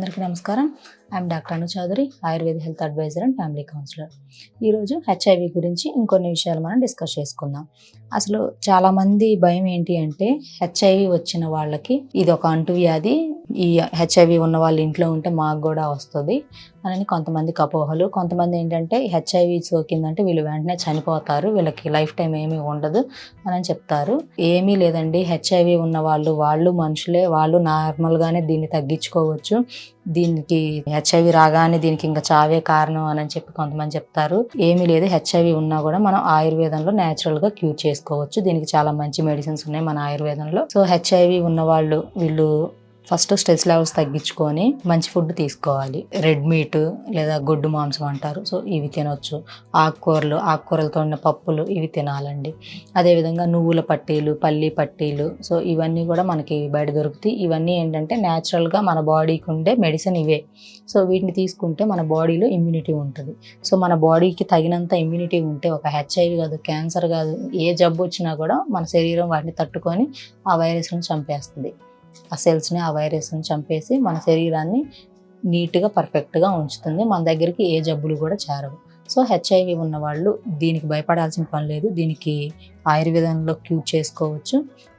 అందరికీ నమస్కారం. I'm doctor Anu Chowdary, Ayurveda health advisor and family counsellor. ఈరోజు హెచ్ఐవి గురించి ఇంకొన్ని విషయాలు మనం డిస్కస్ చేసుకుందాం. అసలు చాలామంది భయం ఏంటి అంటే హెచ్ఐవి వచ్చిన వాళ్ళకి ఇది ఒక అంటువ్యాధి, ఈ హెచ్ఐవి ఉన్న వాళ్ళ ఇంట్లో ఉంటే మాకు కూడా వస్తుంది అని కొంతమందికి అపోహలు. కొంతమంది ఏంటంటే హెచ్ఐవి సోకిందంటే వీళ్ళు వెంటనే చనిపోతారు, వీళ్ళకి లైఫ్ టైం ఏమీ ఉండదు అని చెప్తారు. ఏమీ లేదండి, హెచ్ఐవి ఉన్న వాళ్ళు మనుషులే, వాళ్ళు నార్మల్గానే దీన్ని తగ్గించుకోవచ్చు. దీనికి హెచ్ఐవి రాగానే దీనికి ఇంకా చావే కారణం అని చెప్పి కొంతమంది చెప్తారు. ఏమీ లేదు, హెచ్ఐవి ఉన్నా కూడా మనం ఆయుర్వేదంలో న్యాచురల్ గా క్యూర్ చేసుకోవచ్చు. దీనికి చాలా మంచి మెడిసిన్స్ ఉన్నాయి మన ఆయుర్వేదంలో. సో హెచ్ఐవి ఉన్న వీళ్ళు ఫస్ట్ స్ట్రెస్ లెవెల్స్ తగ్గించుకొని మంచి ఫుడ్ తీసుకోవాలి. రెడ్ మీట్ లేదా గొడ్డు మాంసం అంటారు, సో ఇవి తినొచ్చు. ఆకుకూరలతో ఉన్న పప్పులు ఇవి తినాలండి. అదేవిధంగా నువ్వుల పట్టీలు, పల్లి పట్టీలు, సో ఇవన్నీ కూడా మనకి బయట దొరుకుతాయి. ఇవన్నీ ఏంటంటే న్యాచురల్గా మన బాడీకి ఉండే మెడిసిన్ ఇవే. సో వీటిని తీసుకుంటే మన బాడీలో ఇమ్యూనిటీ ఉంటుంది. సో మన బాడీకి తగినంత ఇమ్యూనిటీ ఉంటే ఒక హెచ్ఐవి కాదు, క్యాన్సర్ కాదు, ఏ జబ్బు వచ్చినా కూడా మన శరీరం వాటిని తట్టుకొని ఆ వైరస్ను చంపేస్తుంది. ఆ సెల్స్ని, ఆ వైరస్ని చంపేసి మన శరీరాన్ని నీట్గా పర్ఫెక్ట్గా ఉంచుతుంది. మన దగ్గరికి ఏ జబ్బులు కూడా చేరవు. సో హెచ్ఐవి ఉన్న వాళ్ళు దీనికి భయపడాల్సిన పని లేదు. దీనికి ఆయుర్వేదంలో క్యూర్ చేసుకోవచ్చు.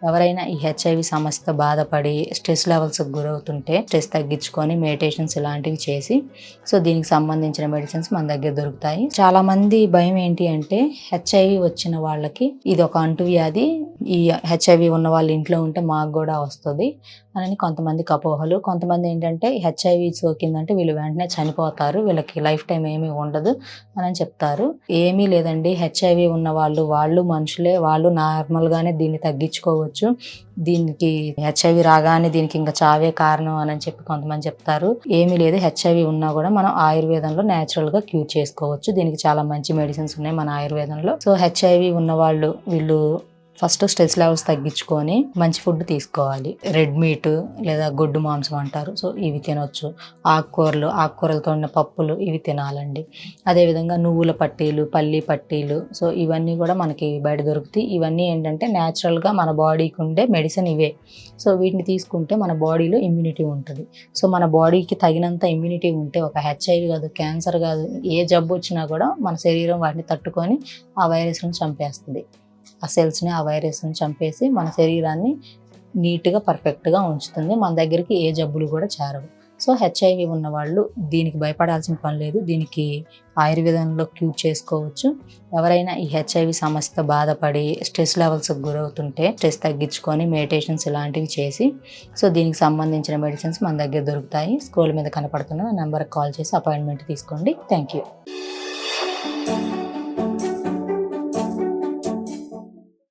ఎవరైనా ఈ హెచ్ఐవి సమస్యతో బాధపడి స్ట్రెస్ లెవెల్స్కి గురవుతుంటే స్ట్రెస్ తగ్గించుకొని మెడిటేషన్స్ ఇలాంటివి చేసి, సో దీనికి సంబంధించిన మెడిసిన్స్ మన దగ్గర దొరుకుతాయి. చాలా మంది భయం ఏంటి అంటే హెచ్ఐవి వచ్చిన వాళ్ళకి ఇది ఒక అంటువ్యాధి, ఈ హెచ్ఐవి ఉన్న వాళ్ళ ఇంట్లో ఉంటే మాకు కూడా వస్తుంది అని కొంతమందికి అపోహలు. కొంతమంది ఏంటంటే హెచ్ఐవి సోకిందంటే వీళ్ళు వెంటనే చనిపోతారు, వీళ్ళకి లైఫ్ టైం ఏమీ ఉండదు అని చెప్తారు. ఏమీ లేదండి, హెచ్ఐవి ఉన్న వాళ్ళు మనుషులే, వాళ్ళు నార్మల్గానే దీన్ని తగ్గించుకోవచ్చు. దీనికి హెచ్ఐవి రాగానే దీనికి ఇంకా చావే కారణం అని చెప్పి కొంతమంది చెప్తారు. ఏమీ లేదు, హెచ్ఐవి ఉన్నా కూడా మనం ఆయుర్వేదంలో న్యాచురల్ గా క్యూర్ చేసుకోవచ్చు. దీనికి చాలా మంచి మెడిసిన్స్ ఉన్నాయి మన ఆయుర్వేదంలో. సో హెచ్ఐవి ఉన్న వీళ్ళు ఫస్ట్ స్ట్రెస్ లెవెల్స్ తగ్గించుకొని మంచి ఫుడ్ తీసుకోవాలి. రెడ్ మీట్ లేదా గొడ్డు మాంసం అంటారు, సో ఇవి తినొచ్చు. ఆకుకూరలతో ఉన్న పప్పులు ఇవి తినాలండి. అదేవిధంగా నువ్వుల పట్టీలు, పల్లి పట్టీలు, సో ఇవన్నీ కూడా మనకి బయట దొరుకుతాయి. ఇవన్నీ ఏంటంటే న్యాచురల్గా మన బాడీకి ఉండే మెడిసిన్ ఇవే. సో వీటిని తీసుకుంటే మన బాడీలో ఇమ్యూనిటీ ఉంటుంది. సో మన బాడీకి తగినంత ఇమ్యూనిటీ ఉంటే ఒక హెచ్ఐవి కాదు, క్యాన్సర్ కాదు, ఏ జబ్బు వచ్చినా కూడా మన శరీరం వాటిని తట్టుకొని ఆ వైరస్ను చంపేస్తుంది. ఆ సెల్స్ని, ఆ వైరస్ని చంపేసి మన శరీరాన్ని నీట్గా పర్ఫెక్ట్గా ఉంచుతుంది. మన దగ్గరికి ఏ జబ్బులు కూడా చేరవు. సో హెచ్ఐవి ఉన్న వాళ్ళు దీనికి భయపడాల్సిన పని లేదు. దీనికి ఆయుర్వేదంలో క్యూర్ చేసుకోవచ్చు. ఎవరైనా ఈ హెచ్ఐవి సమస్యతో బాధపడి స్ట్రెస్ లెవెల్స్కి గురవుతుంటే స్ట్రెస్ తగ్గించుకొని మెడిటేషన్స్ ఇలాంటివి చేసి, సో దీనికి సంబంధించిన మెడిసిన్స్ మన దగ్గర దొరుకుతాయి. స్క్రోల్ మీద కనపడుతున్న నెంబర్కి కాల్ చేసి అపాయింట్మెంట్ తీసుకోండి. Thank you.